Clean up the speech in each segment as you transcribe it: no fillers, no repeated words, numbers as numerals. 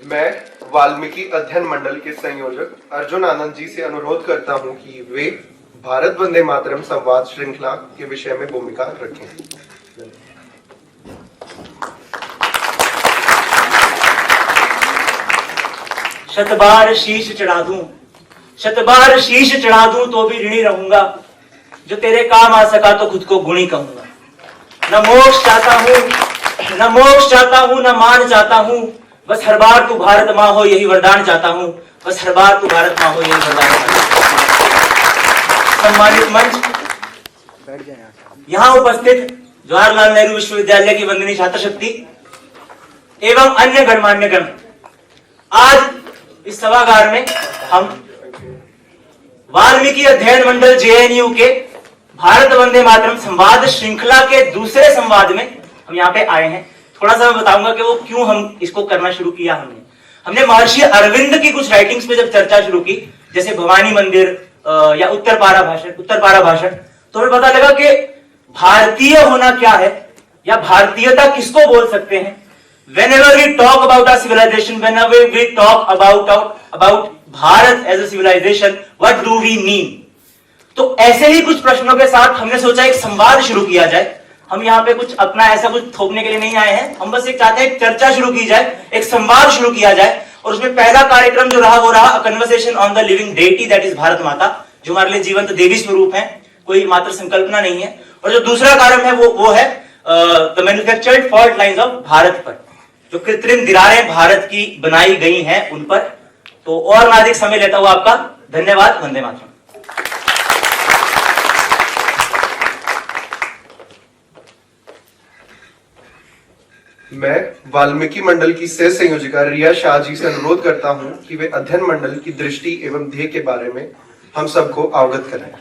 मैं वाल्मीकि अध्ययन मंडल के संयोजक अर्जुन आनंद जी से अनुरोध करता हूं कि वे भारत वंदे मातरम संवाद श्रृंखला के विषय में भूमिका रखें। शतबार शीश चढ़ा दूं, शतबार शीश चढ़ा दूं तो भी ऋणी रहूंगा। जो तेरे काम आ सका तो खुद को गुणी कहूंगा। न मोक्ष चाहता हूं, न मोक्ष चाहता हूं, न मान चाहता हूं। बस हर बार तू भारत माँ हो यही वरदान चाहता हूं। बस हर बार तू भारत माँ हो यही वरदान चाहता हूं। सम्मानित मंच, यहाँ उपस्थित जवाहरलाल नेहरू विश्वविद्यालय की वंदनीय छात्र शक्ति एवं अन्य गणमान्य गण, आज इस सभागार में हम वाल्मीकि अध्ययन मंडल JNU के भारत वंदे मातरम संवाद श्रृंखला के दूसरे संवाद में हम यहाँ पे आए हैं। थोड़ा सा मैं बताऊंगा कि वो क्यों हम इसको करना शुरू किया। हमने महर्षि अरविंद की कुछ राइटिंग्स पे जब चर्चा शुरू की, जैसे भवानी मंदिर या उत्तर पारा भाषण, तो हमें पता लगा कि भारतीय होना क्या है या भारतीयता किसको बोल सकते हैं। Whenever we talk about our civilization, whenever we talk about Bharat as a civilization, what do we mean? तो ऐसे ही कुछ प्रश्नों के साथ हमने सोचा एक संवाद शुरू किया जाए। हम यहाँ पे कुछ अपना ऐसा कुछ थोपने के लिए नहीं आए हैं, हम बस एक चाहते हैं एक चर्चा शुरू की जाए, एक संवाद शुरू किया जाए। और उसमें पहला कार्यक्रम जो रहा वो रहा conversation on the living deity, that is Bharat माता, जो हमारे लिए जीवंत देवी स्वरूप है, कोई मात्र संकल्पना नहीं है। और जो दूसरा कार्यक्रम है वो है the manufactured fault lines of Bharat पर, जो कृत्रिम दीवारें भारत की बनाई गई हैं उन पर। तो और अधिक समय लेता हुआ आपका धन्यवाद। वंदे मातरम। मैं वाल्मीकि मंडल की सह संयोजिका रिया शाह जी से अनुरोध करता हूं कि वे अध्ययन मंडल की दृष्टि एवं ध्येय के बारे में हम सबको अवगत करें।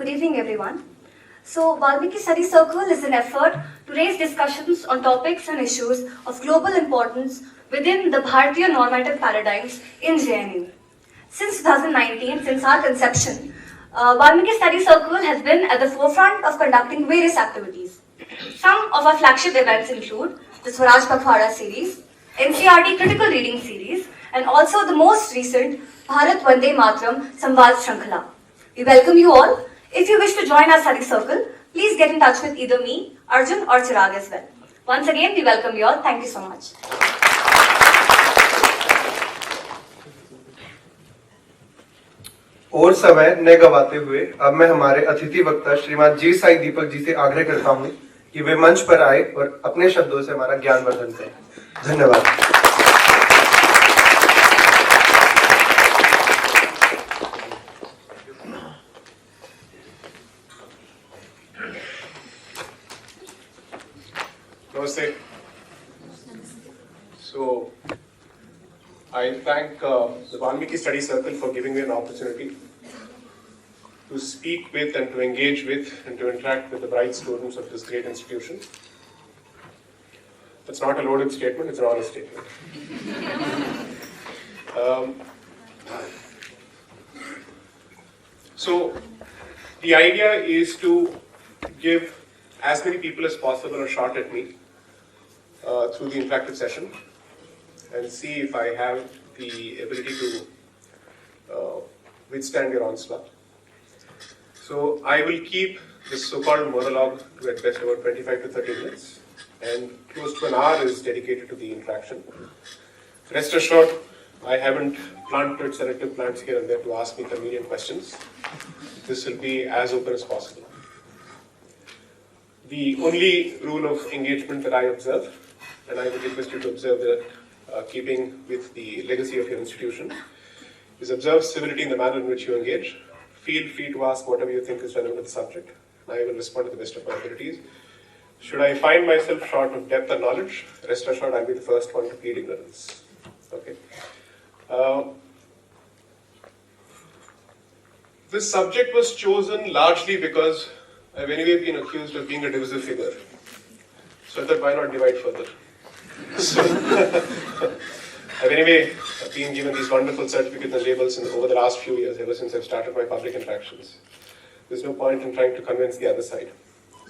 Good evening, everyone. So, Valmiki Study Circle is an effort to raise discussions on topics and issues of global importance within the Bharatiya normative paradigms in JNU. Since 2019, since our conception, Valmiki Study Circle has been at the forefront of conducting various activities. Some of our flagship events include the Bharat-bodha-series, NCERT critical reading series, and also the most recent Bharat Vande Mātaram Saṃvāda-series. We welcome you all. If you wish to join our study circle, please get in touch with either me, Arjun or Chirag as well. Once again, we welcome you all. Thank you so much. और समय न गवाते हुए अब मैं हमारे अतिथि वक्ता श्रीमान जी साई दीपक जी से आग्रह करता हूं कि वे मंच पर आए और अपने शब्दों से हमारा ज्ञानवर्धन करें। धन्यवाद। Namaste. So, I thank the Valmiki Study Circle for giving me an opportunity to speak with and to engage with and to interact with the bright students of this great institution. That's not a loaded statement, it's an honest statement. So, the idea is to give as many people as possible a shot at me through the interactive session and see if I have the ability to withstand your onslaught. So I will keep this so-called monologue to at best about 25 to 30 minutes, and close to an hour is dedicated to the interaction. Rest assured, I haven't planted selective plants here and there to ask me convenient questions. This will be as open as possible. The only rule of engagement that I observe, and I would request you to observe that, keeping with the legacy of your institution, is observe civility in the manner in which you engage. Feel free to ask whatever you think is relevant to the subject. I will respond to the best of my abilities. Should I find myself short of depth and knowledge, rest assured I'll be the first one to plead ignorance. Okay. This subject was chosen largely because I've anyway been accused of being a divisive figure. So I thought, why not divide further? So, I've anyway been given these wonderful certificates and labels over the last few years, ever since I've started my public interactions. there's no point in trying to convince the other side.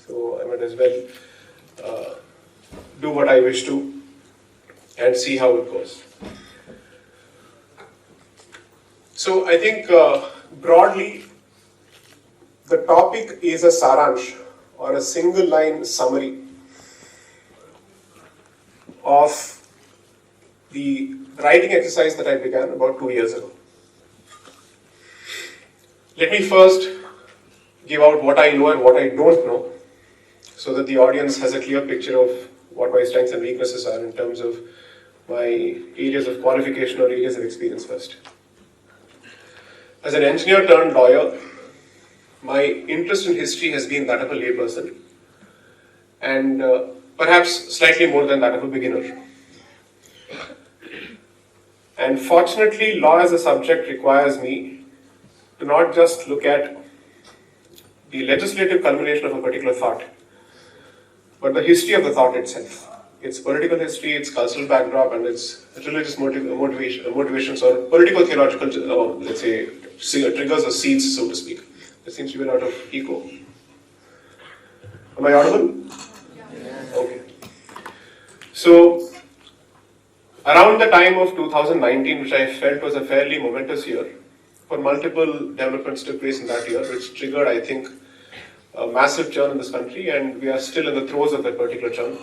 So I might as well do what I wish to and see how it goes. So I think broadly, the topic is a saransh or a single line summary of the writing exercise that I began about 2 years ago. Let me first give out what I know and what I don't know, so that the audience has a clear picture of what my strengths and weaknesses are in terms of my areas of qualification or areas of experience first. As an engineer turned lawyer, my interest in history has been that of a layperson, and perhaps slightly more than that of a beginner. And fortunately, law as a subject requires me to not just look at the legislative culmination of a particular thought, but the history of the thought itself, its political history, its cultural backdrop, and its religious motivations or political theological, let's say, triggers or seeds, so to speak. There seems to be a lot of echo. Am I audible? Yeah. Okay. So, around the time of 2019, which I felt was a fairly momentous year, for multiple developments took place in that year, which triggered, I think, a massive churn in this country, and we are still in the throes of that particular churn.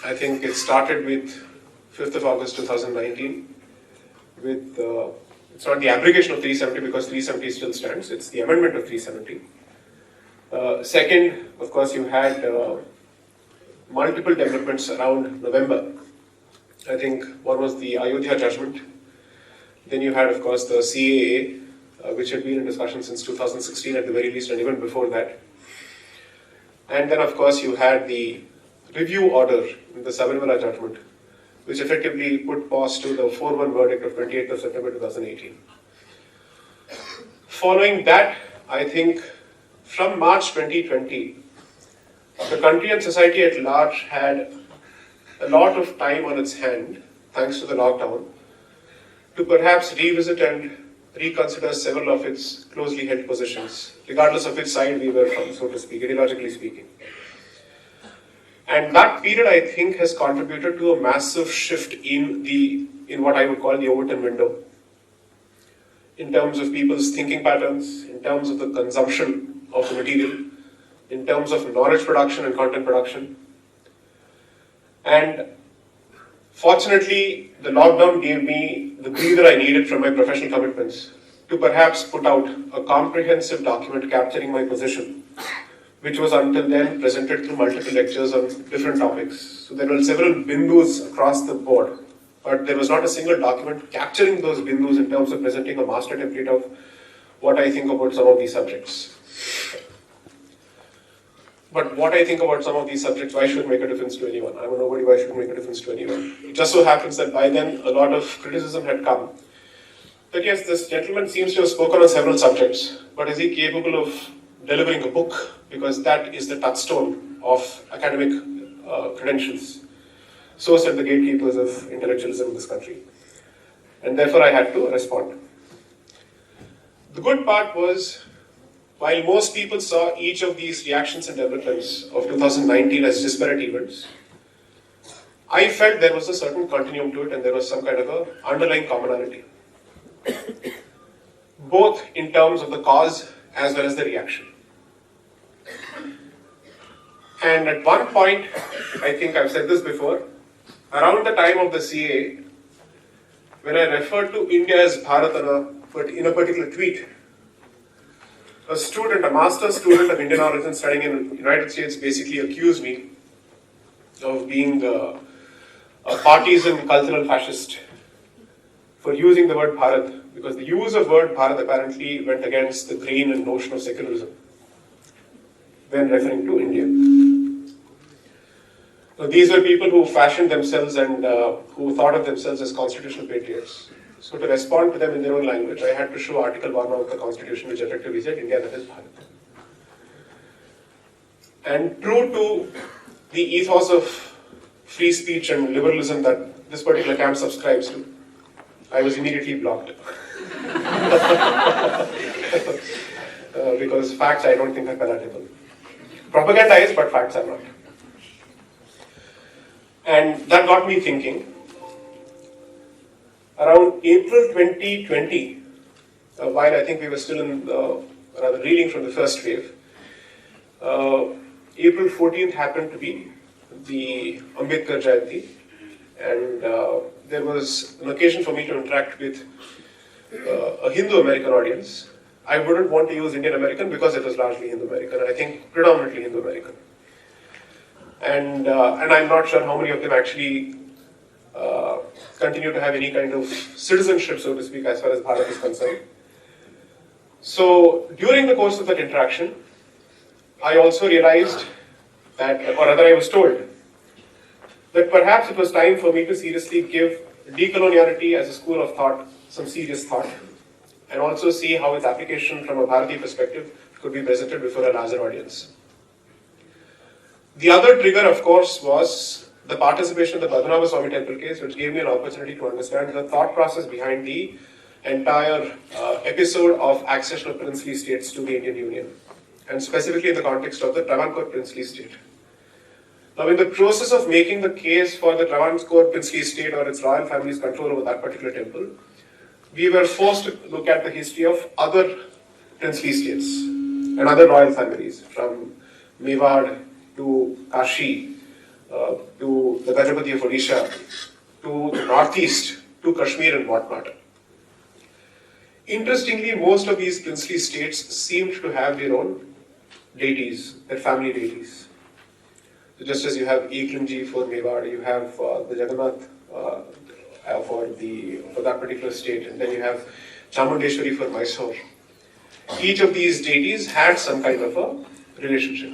I think it started with 5th of August 2019 with, it's not the abrogation of 370 because 370 still stands, it's the amendment of 370. Second, of course, you had multiple developments around November. I think one was the Ayodhya judgment. Then you had, of course, the CAA, which had been in discussion since 2016 at the very least, and even before that. And then, of course, you had the review order in the Sabarimala judgment, which effectively put pause to the 4-1 verdict of 28th of September 2018. Following that, I think from March 2020, the country and society at large had a lot of time on its hand, thanks to the lockdown, to perhaps revisit and reconsider several of its closely held positions, regardless of which side we were from, so to speak, ideologically speaking. And that period, I think, has contributed to a massive shift in what I would call the Overton window, in terms of people's thinking patterns, in terms of the consumption of the material, in terms of knowledge production and content production. And fortunately, the lockdown gave me the breather I needed from my professional commitments to perhaps put out a comprehensive document capturing my position, which was until then presented through multiple lectures on different topics. So there were several bindus across the board, but there was not a single document capturing those bindus in terms of presenting a master template of what I think about some of these subjects. But what I think about some of these subjects, why should it make a difference to anyone? I'm a nobody, why should it make a difference to anyone? It just so happens that by then a lot of criticism had come. That yes, this gentleman seems to have spoken on several subjects, but is he capable of delivering a book? Because that is the touchstone of academic credentials. So said the gatekeepers of intellectualism in this country. And therefore I had to respond. The good part was, while most people saw each of these reactions and developments of 2019 as disparate events, I felt there was a certain continuum to it and there was some kind of a underlying commonality, both in terms of the cause as well as the reaction. And at one point, I think I've said this before, around the time of the CA, when I referred to India as Bharat in a particular tweet, a student, a master's student of Indian origin studying in the United States basically accused me of being a partisan cultural fascist for using the word Bharat, because the use of word Bharat apparently went against the grain and notion of secularism when referring to India. So these were people who fashioned themselves and who thought of themselves as constitutional patriots. So to respond to them in their own language, I had to show Article 1 of the Constitution, which effectively said India, that is Bharat. And true to the ethos of free speech and liberalism that this particular camp subscribes to, I was immediately blocked. because facts I don't think are palatable. Propaganda is, but facts are not. And that got me thinking. Around April 2020, while I think we were still in rather reeling from the first wave, April 14th happened to be the Ambedkar Jayanti, and there was an occasion for me to interact with a Hindu American audience. I wouldn't want to use Indian American because it was largely Hindu American, and I think predominantly Hindu American. And I'm not sure how many of them actually continue to have any kind of citizenship, so to speak, as far as Bharat is concerned. So during the course of that interaction, I also realized that, or rather I was told, that perhaps it was time for me to seriously give decoloniality as a school of thought some serious thought, and also see how its application from a Bharati perspective could be presented before a larger audience. The other trigger, of course, was the participation in the Padmanabha Swami temple case, which gave me an opportunity to understand the thought process behind the entire episode of accession of princely states to the Indian Union, and specifically in the context of the Travancore princely state. Now, in the process of making the case for the Travancore princely state or its royal family's control over that particular temple, we were forced to look at the history of other princely states and other royal families, from Mewar to Kashi, to the Gajapati of Odisha, to the northeast, to Kashmir and whatnot. Interestingly, most of these princely states seemed to have their own deities, their family deities. So just as you have Eklimji for Mewar, you have the Jagannath for that particular state, and then you have Chamundeshwari for Mysore. Each of these deities had some kind of a relationship.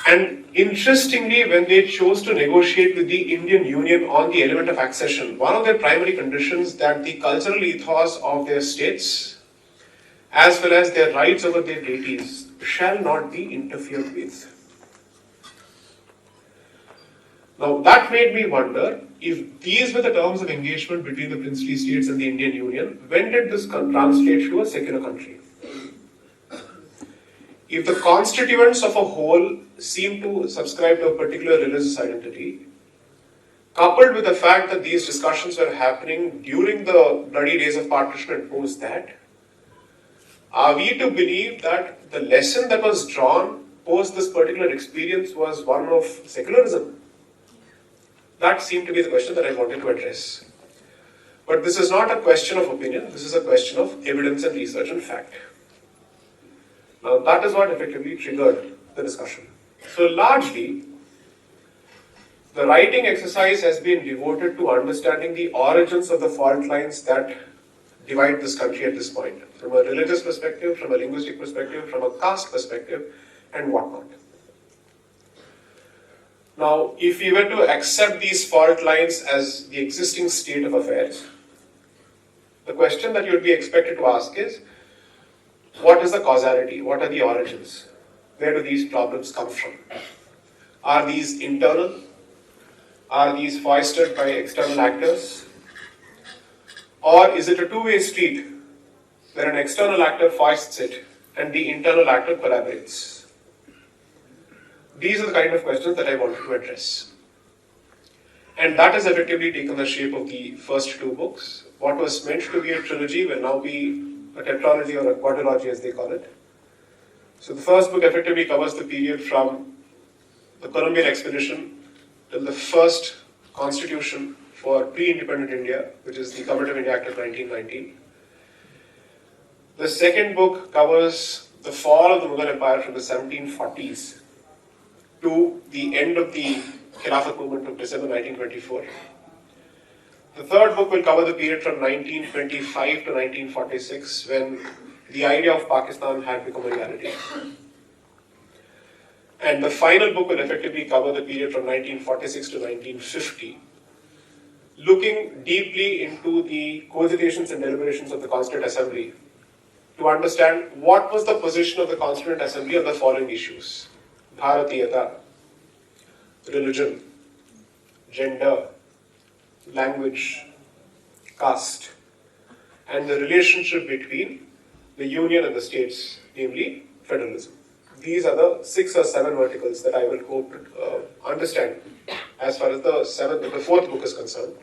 And interestingly, when they chose to negotiate with the Indian Union on the element of accession, one of their primary conditions that the cultural ethos of their states, as well as their rights over their deities, shall not be interfered with. Now, that made me wonder, if these were the terms of engagement between the princely states and the Indian Union, when did this translate to a secular country? If the constituents of a whole seem to subscribe to a particular religious identity, coupled with the fact that these discussions were happening during the bloody days of partition and post that, are we to believe that the lesson that was drawn post this particular experience was one of secularism? That seemed to be the question that I wanted to address. But this is not a question of opinion, this is a question of evidence and research and fact. Now, that is what effectively triggered the discussion. So largely, the writing exercise has been devoted to understanding the origins of the fault lines that divide this country at this point, from a religious perspective, from a linguistic perspective, from a caste perspective, and whatnot. Now, if we were to accept these fault lines as the existing state of affairs, the question that you would be expected to ask is, what is the causality? What are the origins? Where do these problems come from? Are these internal? Are these foisted by external actors? Or is it a two-way street where an external actor foists it and the internal actor collaborates? These are the kind of questions that I wanted to address. And that has effectively taken the shape of the first two books. What was meant to be a trilogy will now be a tetralogy or a quadrilogy, as they call it. So the first book effectively covers the period from the Columbian expedition till the first constitution for pre-independent India, which is the Government of India Act of 1919. The second book covers the fall of the Mughal Empire from the 1740s to the end of the Khilafat movement of December 1924. The third book will cover the period from 1925 to 1946, when the idea of Pakistan had become a reality. And the final book will effectively cover the period from 1946 to 1950, looking deeply into the cogitations and deliberations of the Constituent Assembly to understand what was the position of the Constituent Assembly on the following issues: Bharatiyata, religion, gender, language, caste, and the relationship between the union and the states, namely federalism. These are the 6 or 7 verticals that I will hope to understand as far as the fourth book is concerned.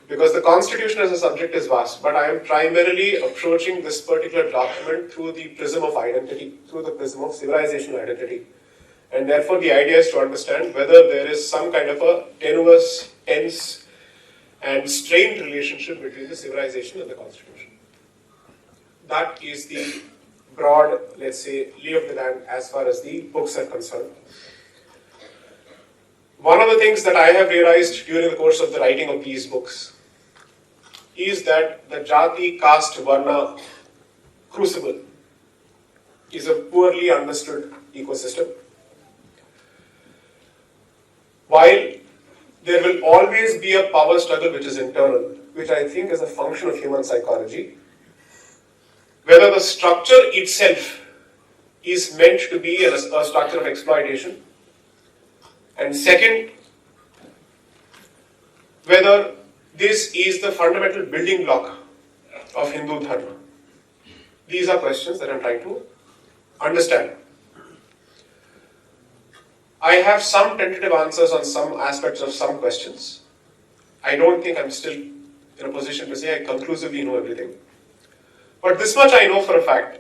Because the Constitution as a subject is vast, but I am primarily approaching this particular document through the prism of identity, through the prism of civilizational identity. And therefore the idea is to understand whether there is some kind of a tenuous, tense, and strained relationship between the civilization and the Constitution. That is the broad, let's say, lay of the land as far as the books are concerned. One of the things that I have realized during the course of the writing of these books is that the Jati, caste, Varna crucible is a poorly understood ecosystem. While there will always be a power struggle which is internal, which I think is a function of human psychology, whether the structure itself is meant to be a structure of exploitation, and second, whether this is the fundamental building block of Hindu Dharma. These are questions that I'm trying to understand. I have some tentative answers on some aspects of some questions. I don't think I'm still in a position to say I conclusively know everything. But this much I know for a fact,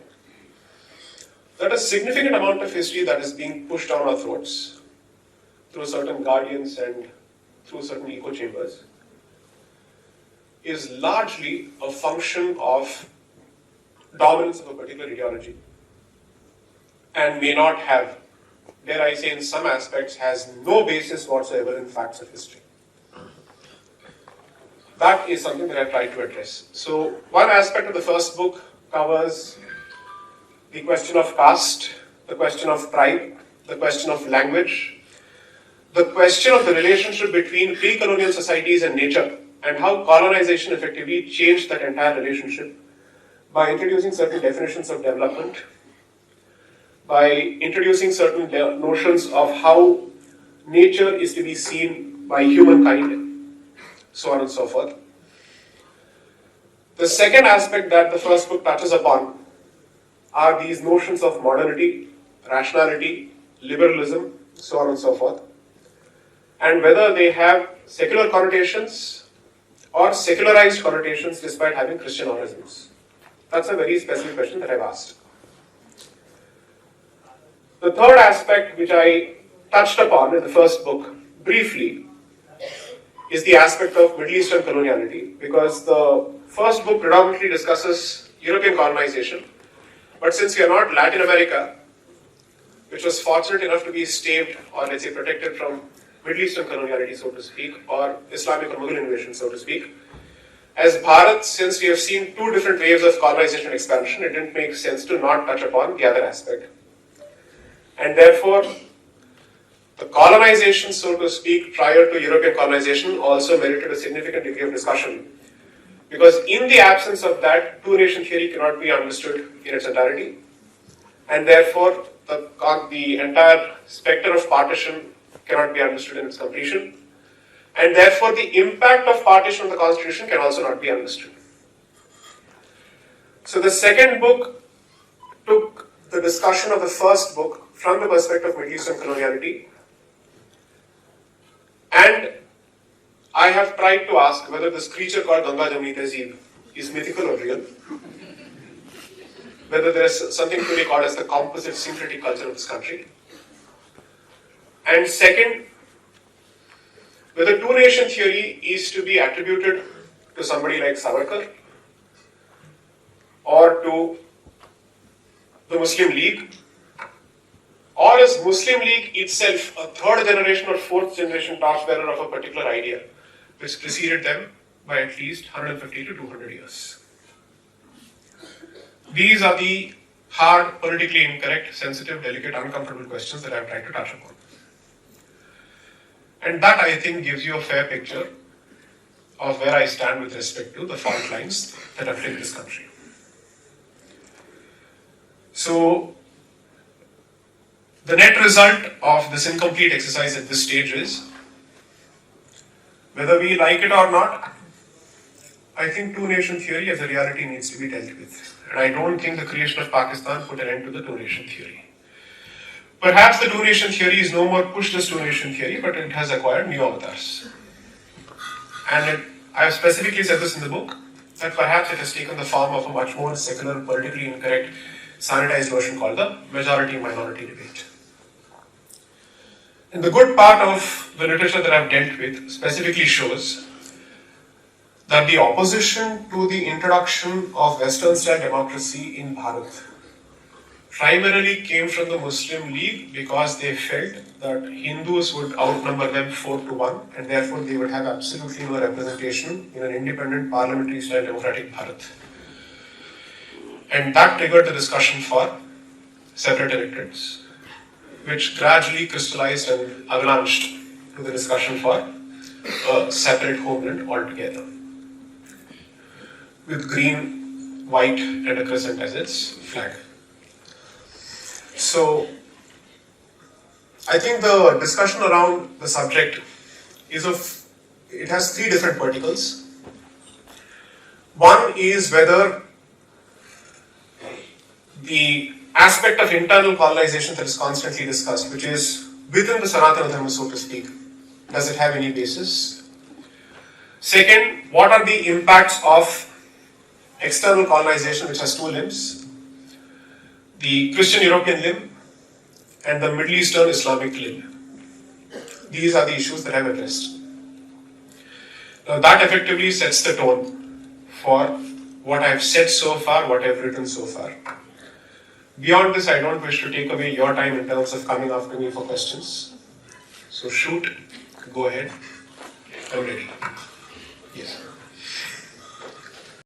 that a significant amount of history that is being pushed down our throats through certain guardians and through certain echo chambers is largely a function of dominance of a particular ideology and may not have, dare I say in some aspects, has no basis whatsoever in facts of history. That is something that I tried to address. So one aspect of the first book covers the question of caste, the question of tribe, the question of language, the question of the relationship between pre-colonial societies and nature, and how colonization effectively changed that entire relationship by introducing certain definitions of development, by introducing certain notions of how nature is to be seen by humankind, so on and so forth. The second aspect that the first book touches upon are these notions of modernity, rationality, liberalism, so on and so forth, and whether they have secular connotations or secularized connotations despite having Christian origins. That's a very specific question that I've asked. The third aspect which I touched upon in the first book briefly is the aspect of Middle Eastern coloniality, because the first book predominantly discusses European colonization, but since we are not Latin America, which was fortunate enough to be staved or let's say protected from Middle Eastern coloniality, so to speak, or Islamic or Mughal invasion, so to speak, as Bharat, since we have seen 2 different waves of colonization and expansion, it didn't make sense to not touch upon the other aspect. And therefore, the colonization, so to speak, prior to European colonization also merited a significant degree of discussion. Because in the absence of that, two-nation theory cannot be understood in its entirety. And therefore, the entire spectre of partition cannot be understood in its completion. And therefore, the impact of partition on the Constitution can also not be understood. So the second book took the discussion of the first book from the perspective of Middle Eastern coloniality, and I have tried to ask whether this creature called Ganga Jamuni Tehzeeb is mythical or real, whether there is something to be called as the composite syncretic culture of this country, and second, whether two-nation theory is to be attributed to somebody like Savarkar or to the Muslim League, or is Muslim League itself a third generation or fourth generation torchbearer of a particular idea which preceded them by at least 150 to 200 years. These are the hard, politically incorrect, sensitive, delicate, uncomfortable questions that I have tried to touch upon. And that, I think, gives you a fair picture of where I stand with respect to the fault lines that afflict this country. So, the net result of this incomplete exercise at this stage is, whether we like it or not, I think two-nation theory as a reality needs to be dealt with. And I don't think the creation of Pakistan put an end to the two-nation theory. Perhaps the two-nation theory is no more pushed as two-nation theory, but it has acquired new avatars. And I have specifically said this in the book, that perhaps it has taken the form of a much more secular, politically incorrect, sanitized version called the majority-minority debate. And the good part of the literature that I've dealt with specifically shows that the opposition to the introduction of Western-style democracy in Bharat primarily came from the Muslim League because they felt that Hindus would outnumber them 4-1 and therefore they would have absolutely no representation in an independent parliamentary-style democratic Bharat. And that triggered the discussion for separate electorates, which gradually crystallized and avalanched to the discussion for a separate homeland altogether, with green, white, and a crescent as its flag. So, I think the discussion around the subject it has three different verticals. One is whether the aspect of internal colonization that is constantly discussed, which is within the Sanatana Dharma, so to speak, does it have any basis? Second, what are the impacts of external colonization, which has two limbs, the Christian European limb and the Middle Eastern Islamic limb. These are the issues that I've addressed. Now that effectively sets the tone for what I've said so far, what I've written so far. Beyond this, I don't wish to take away your time in terms of coming after me for questions. So shoot, go ahead, I'm ready. Yes.